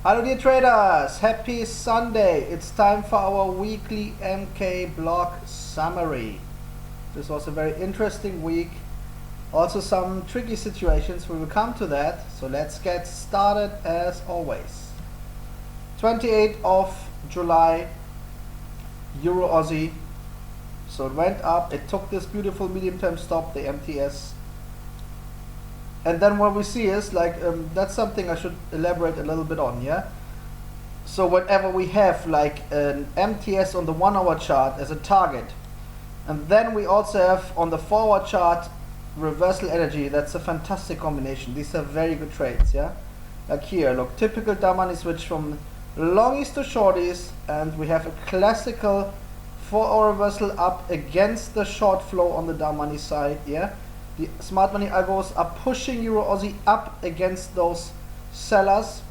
Hello dear traders, happy Sunday. It's time for our weekly MK block summary. This was a very interesting week. Also some tricky situations, we will come to that. So let's get started as always. 28th of July, Euro Aussie. So it went up, it took this beautiful medium term stop, the MTS. And then what we see is like, that's something I should elaborate a little bit on, yeah? So whenever we have like an MTS on the 1 hour chart as a target, and then we also have on the 4 hour chart reversal energy, that's a fantastic combination. These are very good trades, yeah? Like here, look, typical dark money switch from longies to shorties, and we have a classical 4 hour reversal up against the short flow on the dark money side, yeah? The smart money algos are pushing Euro Aussie up against those sellers,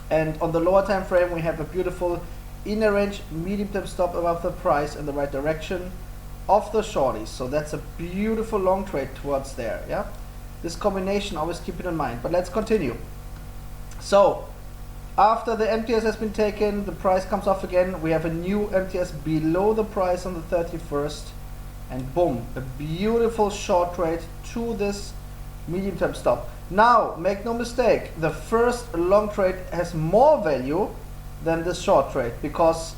and on the lower time frame we have a beautiful inner range medium term stop above the price in the right direction of the shorties. So that's a beautiful long trade towards there, yeah? This combination, always keep it in mind. But let's continue. So after the MTS has been taken, the price comes off again. We have a new MTS below the price on the 31st. And boom, a beautiful short trade to this medium term stop. Now, make no mistake, the first long trade has more value than the short trade, because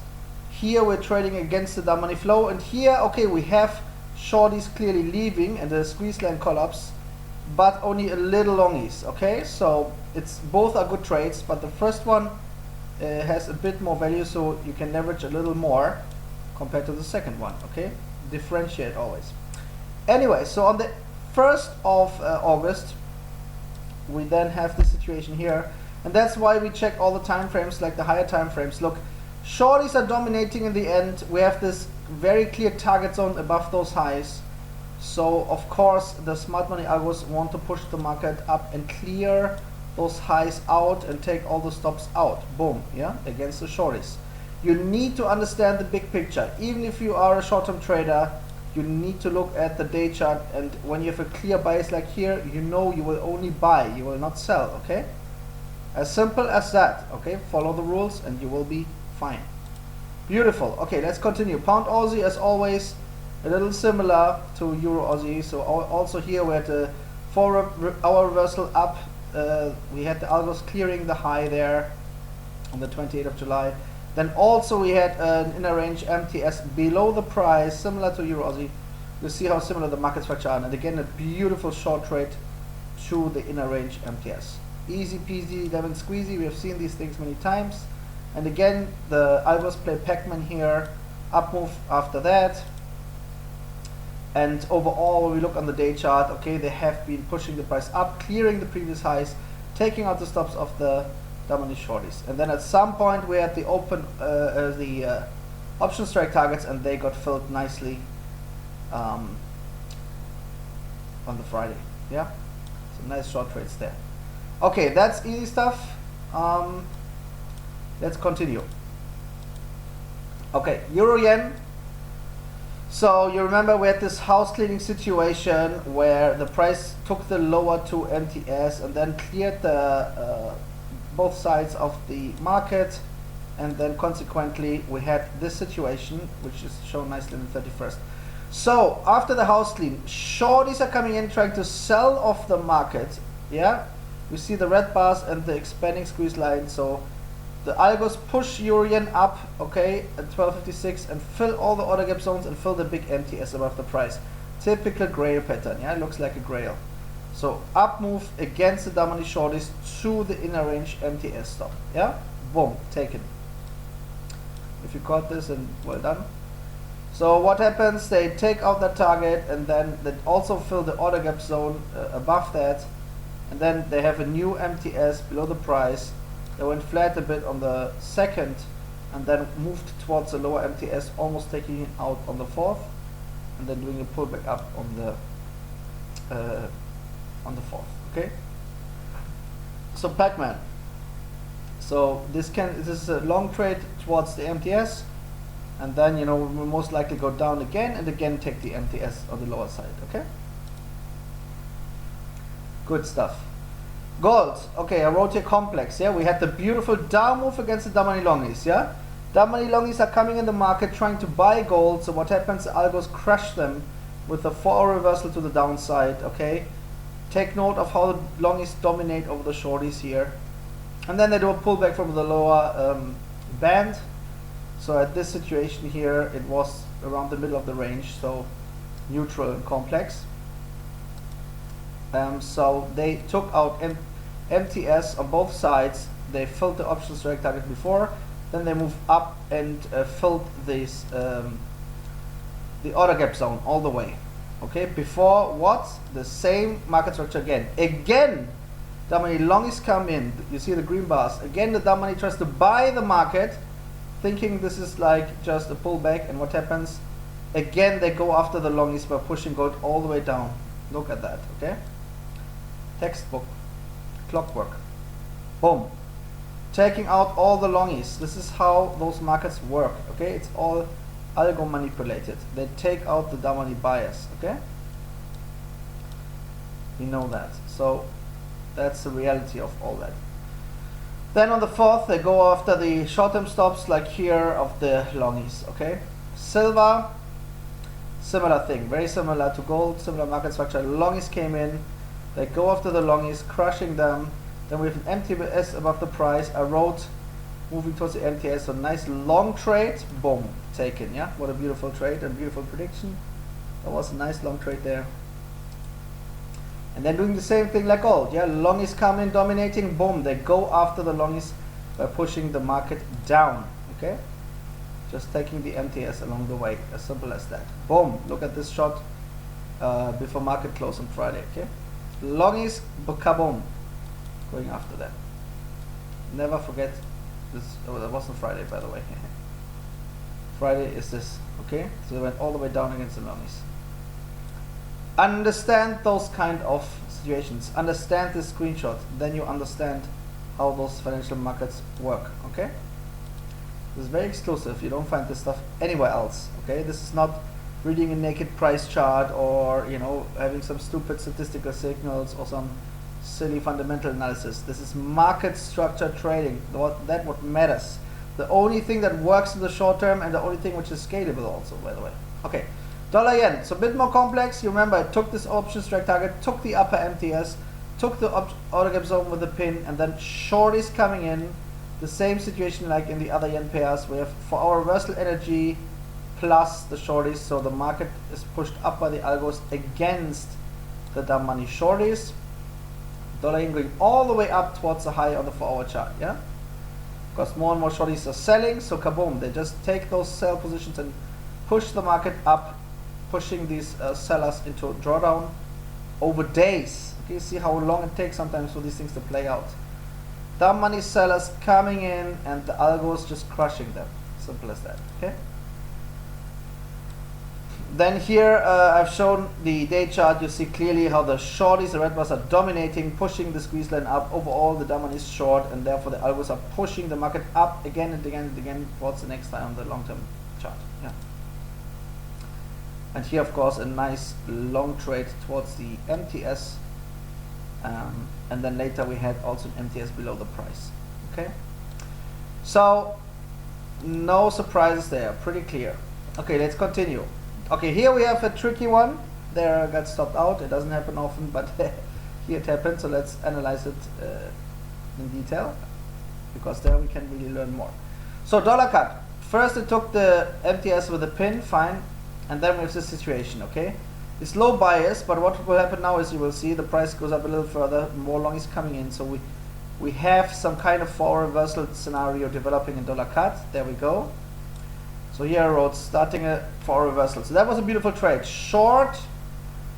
here we're trading against the dark money flow, and here, okay, we have shorties clearly leaving and the squeeze line collapse, but only a little longies, okay? So it's both are good trades, but the first one has a bit more value, so you can leverage a little more compared to the second one, okay? Differentiate always. Anyway, so on the 1st of August we then have this situation here, and that's why we check all the time frames, like the higher time frames. Look, shorties are dominating in the end. We have this very clear target zone above those highs, so of course the smart money algos want to push the market up and clear those highs out and take all the stops out, boom, yeah, against the shorties. You need to understand the big picture. Even if you are a short-term trader, you need to look at the day chart, and when you have a clear bias like here, you know you will only buy, you will not sell, okay? As simple as that, okay? Follow the rules and you will be fine. Beautiful. Okay, let's continue. Pound Aussie, as always, a little similar to Euro Aussie. So also here we had a 4 hour reversal up. We had the algos clearing the high there on the 28th of July. Then also we had an inner range MTS below the price, similar to Euro Aussie. You see how similar the market structure are, and again a beautiful short trade to the inner range MTS. Easy peasy lemon squeezy, we have seen these things many times. And again the algos play Pac-Man here, up move after that. And overall when we look on the day chart, okay, they have been pushing the price up, clearing the previous highs, taking out the stops of the dark money shorties, and then at some point we had the open option strike targets, and they got filled nicely on the Friday, yeah. So nice short trades there. Okay, that's easy stuff. Let's continue. Okay, Euro Yen. So you remember we had this house cleaning situation where the price took the lower 2 MTS and then cleared the both sides of the market, and then consequently we had this situation which is shown nicely in the 31st. So after the house clean, shorties are coming in trying to sell off the market, yeah. We see the red bars and the expanding squeeze line. So the algos push Euro Yen up, okay, at 12.56 and fill all the order gap zones and fill the big MTS above the price. Typical grail pattern, yeah, it looks like a grail. So up move against the dark money shorties to the inner range MTS stop, yeah, boom, taken. If you caught this, and well done. So what happens, they take out that target, and then they also fill the order gap zone above that, and then they have a new MTS below the price. They went flat a bit on the 2nd and then moved towards the lower MTS, almost taking it out on the 4th, and then doing a pullback up on the 4th, okay? So Pac-Man. So this is a long trade towards the MTS, and then, you know, we'll most likely go down again and again take the MTS on the lower side, okay? Good stuff. Gold. Okay, I wrote here complex. Yeah, we had the beautiful down move against the down money longies. Yeah, down money longies are coming in the market trying to buy gold. So what happens? The algos crush them with a 4-hour reversal to the downside. Okay, take note of how the longies dominate over the shorties here, and then they do a pullback from the lower band. So at this situation here, it was around the middle of the range, so neutral and complex. So they took out MTS on both sides. They filled the options direct target before, then they moved up and filled this the order gap zone all the way. Okay, before what? The same market structure again. Again, the money longies come in. You see the green bars. Again, the dumb money tries to buy the market, thinking this is like just a pullback, and what happens? Again, they go after the longies by pushing gold all the way down. Look at that, okay? Textbook, clockwork, boom. Taking out all the longies. This is how those markets work, okay? It's all algo manipulated. They take out the dumb money buyers, okay? We know that. So that's the reality of all that. Then on the 4th, they go after the short-term stops like here of the longies, okay? Silver, similar thing, very similar to gold, similar market structure. Longies came in, they go after the longies, crushing them. Then we have an MTS above the price. I wrote moving towards the MTS, so nice long trade, boom, taken, yeah? What a beautiful trade and beautiful prediction. That was a nice long trade there. And then doing the same thing like gold, yeah? Longies come in dominating, boom, they go after the longies by pushing the market down, okay? Just taking the MTS along the way, as simple as that. Boom, look at this shot before market close on Friday, okay? Longies, kaboom, going after that. Never forget this. Oh, that wasn't Friday, by the way. Friday is this, okay? So they went all the way down against the longies. Understand those kind of situations. Understand this screenshot. Then you understand how those financial markets work, okay? This is very exclusive. You don't find this stuff anywhere else, okay? This is not reading a naked price chart or, you know, having some stupid statistical signals or some silly fundamental analysis. This is market structure trading. That's what matters. The only thing that works in the short term and the only thing which is scalable also, by the way. Okay, dollar yen. So a bit more complex. You remember I took this option strike target, took the upper MTS, took the order gap zone with the pin, and then shorties coming in. The same situation like in the other yen pairs. We have for our reversal energy plus the shorties, so the market is pushed up by the algos against the dumb money shorties. Dollar yen going all the way up towards the high on the 4-hour chart, yeah? Because more and more shorties are selling, so kaboom, they just take those sell positions and push the market up, pushing these sellers into drawdown over days. Okay, see how long it takes sometimes for these things to play out. Dumb money sellers coming in and the algos just crushing them. Simple as that, okay? Then here I've shown the day chart. You see clearly how the shorties, the red bars, are dominating, pushing the squeeze line up. Overall, the dumb money is short, and therefore the algos are pushing the market up again and again and again towards the next time on the long-term chart. Yeah. And here, of course, a nice long trade towards the MTS, and then later we had also an MTS below the price. Okay. So no surprises there. Pretty clear. Okay, let's continue. Okay, here we have a tricky one. There I got stopped out. It doesn't happen often, but here it happened. So let's analyze it in detail, because there we can really learn more. So dollar cut. First it took the MTS with a pin, fine, and then we have this situation, okay? It's low bias, but what will happen now is you will see the price goes up a little further, more long is coming in, so we have some kind of forward reversal scenario developing in dollar cut. There we go. So here I wrote starting a forward reversal. So that was a beautiful trade. Short.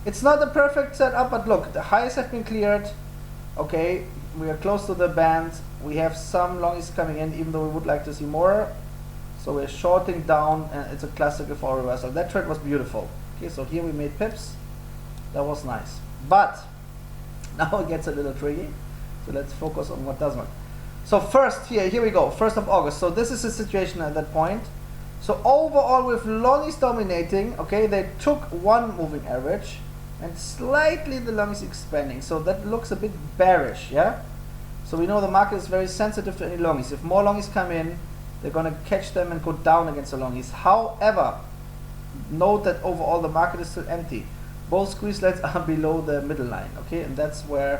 It's not a perfect setup, but look, the highs have been cleared. Okay, we are close to the band. We have some longies coming in, even though we would like to see more. So we're shorting down, and it's a classical forward reversal. That trade was beautiful. Okay, so here we made pips. That was nice. But now it gets a little tricky. So let's focus on what does work. So first, here we go, 1st of August. So this is the situation at that point. So overall with longies dominating, okay, they took one moving average, and slightly the long is expanding. So that looks a bit bearish, yeah? So we know the market is very sensitive to any longies. If more longies come in, they're going to catch them and go down against the longies. However, note that overall the market is still empty. Both squeeze lines are below the middle line, okay? And that's why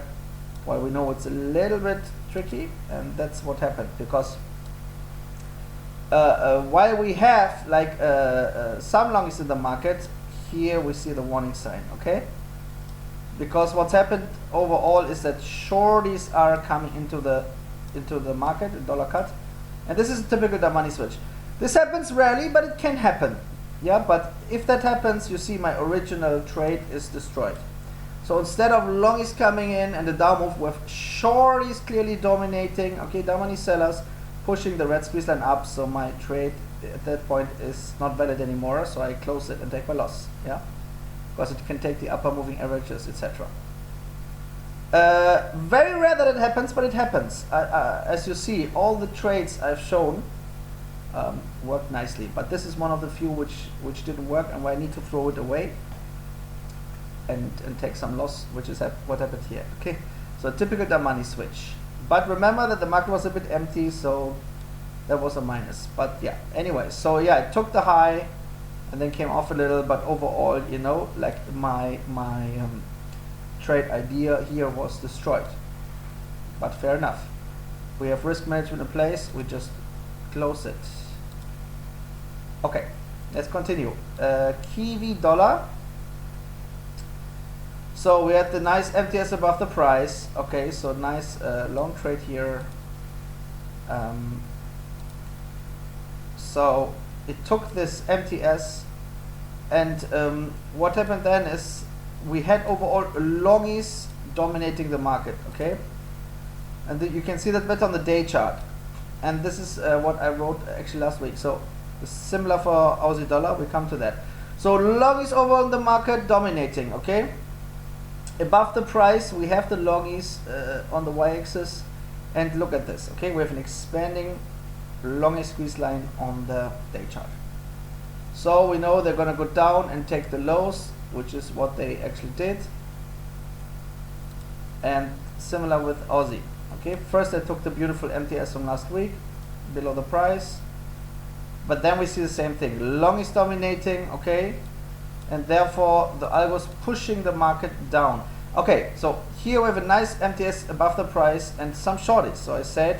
we know it's a little bit tricky, and that's what happened. Because while we have like some longies in the market, here we see the warning sign, okay? Because what's happened overall is that shorties are coming into the market, the dollar cut, and this is a typical the money switch. This happens rarely, but it can happen, yeah. But if that happens, you see my original trade is destroyed. So instead of longies coming in and the down move with shorties clearly dominating, okay, the money sellers pushing the red squeeze line up, so my trade at that point is not valid anymore, so I close it and take my loss, yeah, because it can take the upper moving averages, etc. Very rare that it happens, but it happens. As you see, all the trades I've shown work nicely, but this is one of the few which didn't work, and where I need to throw it away and take some loss, which is what happened here. Okay, so a typical the money switch. But remember that the market was a bit empty, so that was a minus. But yeah, anyway, so yeah, it took the high and then came off a little, but overall, you know, like my trade idea here was destroyed. But fair enough. We have risk management in place, we just close it. Okay, let's continue. Kiwi dollar. So we had the nice MTS above the price. Okay, so nice long trade here. So it took this MTS, and what happened then is we had overall longies dominating the market. Okay, and you can see that better on the day chart. And this is what I wrote actually last week. So it's similar for Aussie dollar. We come to that. So longies overall in the market dominating. Okay. Above the price, we have the longies on the y-axis, and look at this. Okay, we have an expanding longies squeeze line on the day chart. So we know they're going to go down and take the lows, which is what they actually did. And similar with Aussie. Okay, first they took the beautiful MTS from last week below the price, but then we see the same thing. Longies dominating. Okay. And therefore the algo is pushing the market down. Okay, so here we have a nice MTS above the price and some shorties. So I said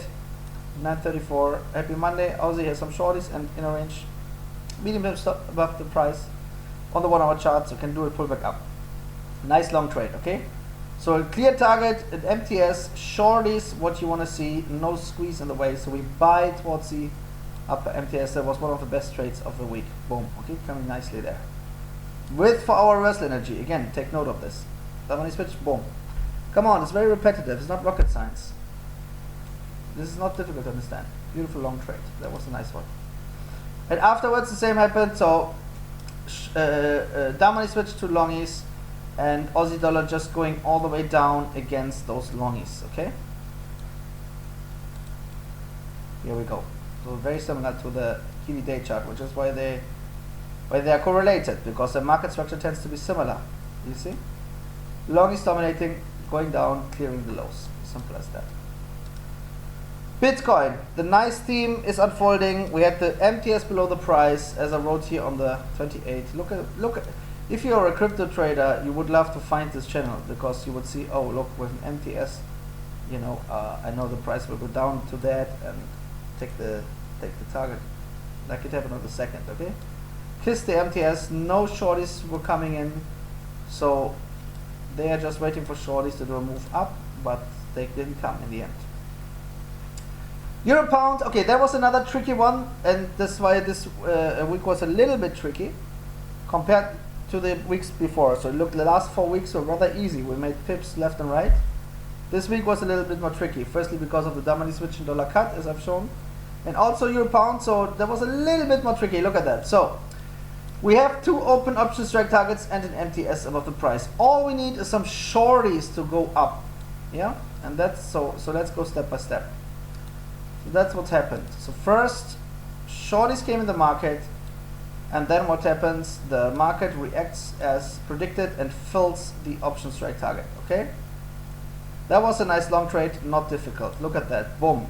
934, happy Monday. Aussie has some shorties and in a range, medium stop above the price on the 1 hour chart, so can do a pullback up. Nice long trade, okay? So a clear target at MTS, shorties, what you want to see, no squeeze in the way. So we buy towards the upper MTS. That was one of the best trades of the week. Boom, okay, coming nicely there. With 4 hour reversal energy, again, take note of this. The money switch, boom. Come on, it's very repetitive, it's not rocket science. This is not difficult to understand. Beautiful long trade, that was a nice one. And afterwards the same happened, so down money switch to longies, and Aussie dollar just going all the way down against those longies, okay? Here we go. So very similar to the Kiwi day chart, which is why they are correlated, because the market structure tends to be similar. You see? Long is dominating, going down, clearing the lows. Simple as that. Bitcoin, the nice theme is unfolding. We had the MTS below the price, as I wrote here on the 28th. Look at. If you're a crypto trader, you would love to find this channel, because you would see, oh look, with an MTS, you know, I know the price will go down to that and take the target, like it happened on the second. Okay. Kiss the MTS, no shorties were coming in, so they are just waiting for shorties to do a move up, but they didn't come in the end. Euro pound, okay, that was another tricky one, and that's why this week was a little bit tricky compared to the weeks before. So look, the last 4 weeks were rather easy. We made pips left and right. This week was a little bit more tricky, firstly because of the dumb money switch and dollar cut, as I've shown, and also Euro pound, so that was a little bit more tricky. Look at that. So we have 2 open option strike targets and an MTS above the price. All we need is some shorties to go up, yeah, and that's so let's go step by step. So that's what happened. So first, shorties came in the market, and then what happens? The market reacts as predicted and fills the option strike target. Okay, that was a nice long trade, not difficult. Look at that, boom.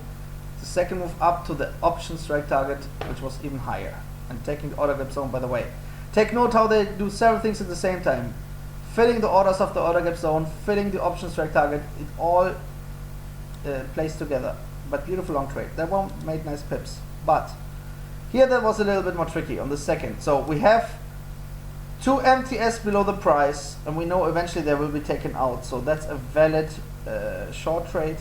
The second move up to the option strike target, which was even higher, and taking the order gap zone. By the way, take note how they do several things at the same time: filling the orders of the order gap zone, filling the option strike target. It all plays together. But beautiful long trade. That one made nice pips. But here that was a little bit more tricky on the second. So we have 2 MTS below the price, and we know eventually they will be taken out. So that's a valid short trade.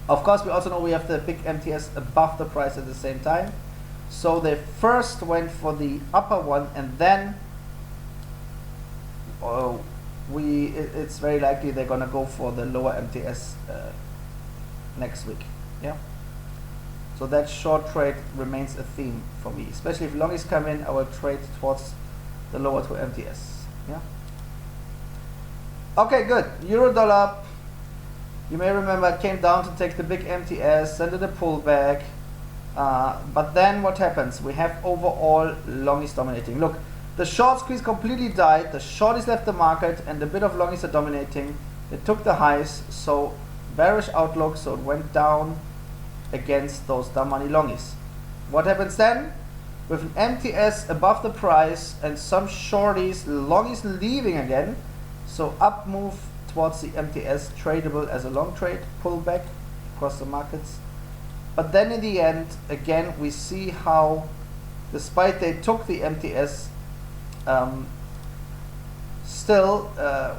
Of course, we also know we have the big MTS above the price at the same time. So they first went for the upper one, and then it's very likely they're gonna go for the lower MTS next week. Yeah. So that short trade remains a theme for me, especially if longies come in. I will trade towards the lower 2 MTS. Yeah. Okay, good. Euro dollar. You may remember it came down to take the big MTS, then did a pullback. But then what happens? We have overall longies dominating. Look, the short squeeze completely died. The shorties left the market, and a bit of longies are dominating. It took the highs, so bearish outlook, so it went down against those dumb money longies. What happens then? With an MTS above the price and some shorties, longies leaving again, so up move towards the MTS, tradable as a long trade, pullback across the markets. But then in the end, again, we see how, despite they took the MTS, still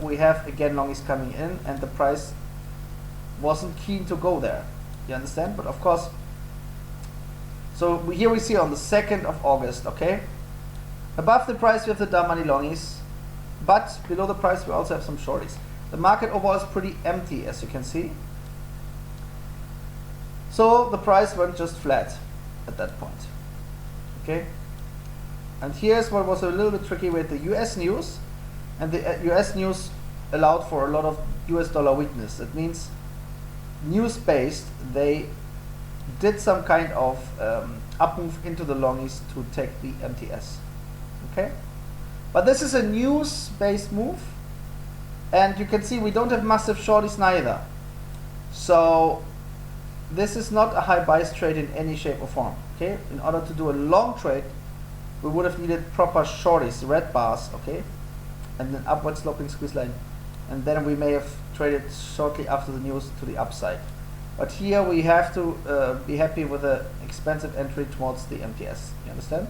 we have again longies coming in, and the price wasn't keen to go there. You understand? But of course, so here we see on the 2nd of August, okay, above the price we have the dumb money longies, but below the price we also have some shorties. The market overall is pretty empty, as you can see. So the price went just flat at that point. Okay, and here's what was a little bit tricky with the US news, and the US news allowed for a lot of US dollar weakness. It means news-based, they did some kind of up move into the longies to take the MTS. Okay, but this is a news-based move, and you can see we don't have massive shorties neither. So this is not a high bias trade in any shape or form. Okay, in order to do a long trade, we would have needed proper shorties, red bars, okay, and then upward sloping squeeze line, and then we may have traded shortly after the news to the upside. But here we have to be happy with an expensive entry towards the MTS. You understand?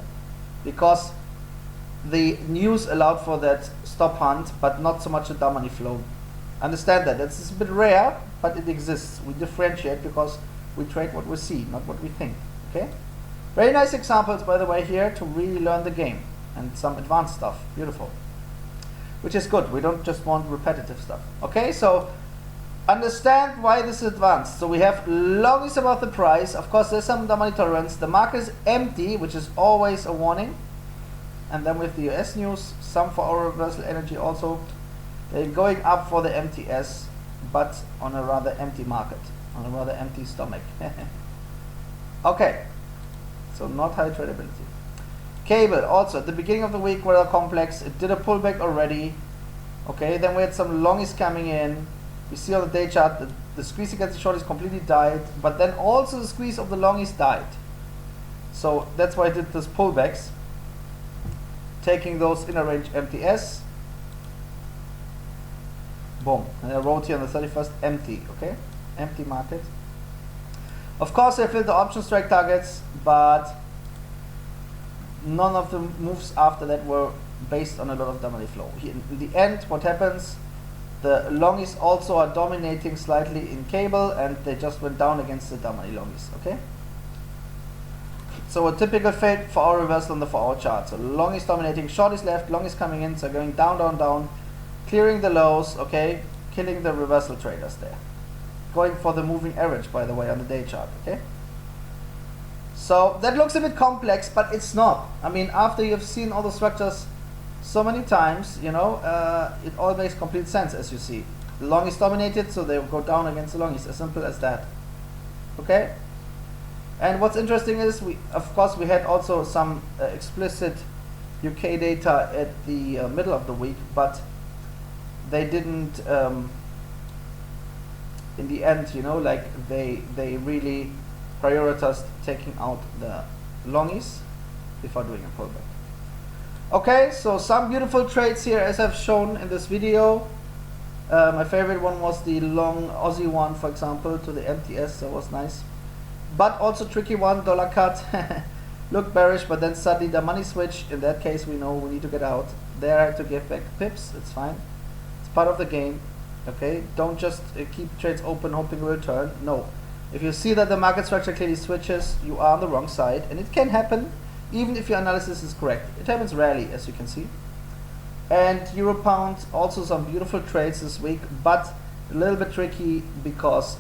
Because the news allowed for that stop hunt, but not so much a dumb money flow. Understand that. It's a bit rare, but it exists. We differentiate because we trade what we see, not what we think. Okay? Very nice examples, by the way, here to really learn the game, and some advanced stuff. Beautiful. Which is good. We don't just want repetitive stuff. Okay, so understand why this is advanced. So we have longies above the price. Of course, there's some dumb money tolerance. The market is empty, which is always a warning. And then with the US news, some for our reversal energy also. They're going up for the MTS, but on a rather empty market, on a rather empty stomach. Okay, so not high tradability. Cable also at the beginning of the week were complex. It did a pullback already. Okay, then we had some longies coming in. We see on the day chart that the squeeze against the shorties completely died, but then also the squeeze of the longies died. So that's why I did this pullbacks, taking those inner range MTS. Boom, and I wrote here on the 31st empty. Okay, empty market. Of course, I filled the option strike targets, but none of the moves after that were based on a lot of dumb money flow. In the end, what happens? The longies also are dominating slightly in cable, and they just went down against the dumb money longies. Okay. So a typical fate for our reversal on the 4-hour chart. So longies dominating, shorties left, longies coming in, so going down, down, down, clearing the lows. Okay, killing the reversal traders there. Going for the moving average, by the way, on the day chart. Okay. So that looks a bit complex, but it's not. I mean, after you've seen all the structures so many times, you know, it all makes complete sense, as you see. The longies dominated, so they will go down against the longies. As simple as that. Okay? And what's interesting is of course we had also some explicit UK data at the middle of the week, but they didn't in the end, you know, like they really prioritized taking out the longies before doing a pullback. Okay, so some beautiful trades here as I've shown in this video. My favorite one was the long Aussie one, for example, to the MTS. That was nice. But also tricky one, dollar cut. Looked bearish, but then suddenly the money switch. In that case, we know we need to get out. There I have to give back pips. It's fine. It's part of the game. Okay, don't just keep trades open hoping will turn. No. If you see that the market structure clearly switches, you are on the wrong side. And it can happen even if your analysis is correct. It happens rarely, as you can see. And Euro Pound, also some beautiful trades this week, but a little bit tricky because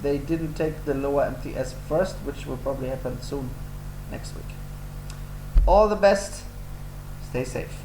they didn't take the lower MTS first, which will probably happen soon next week. All the best. Stay safe.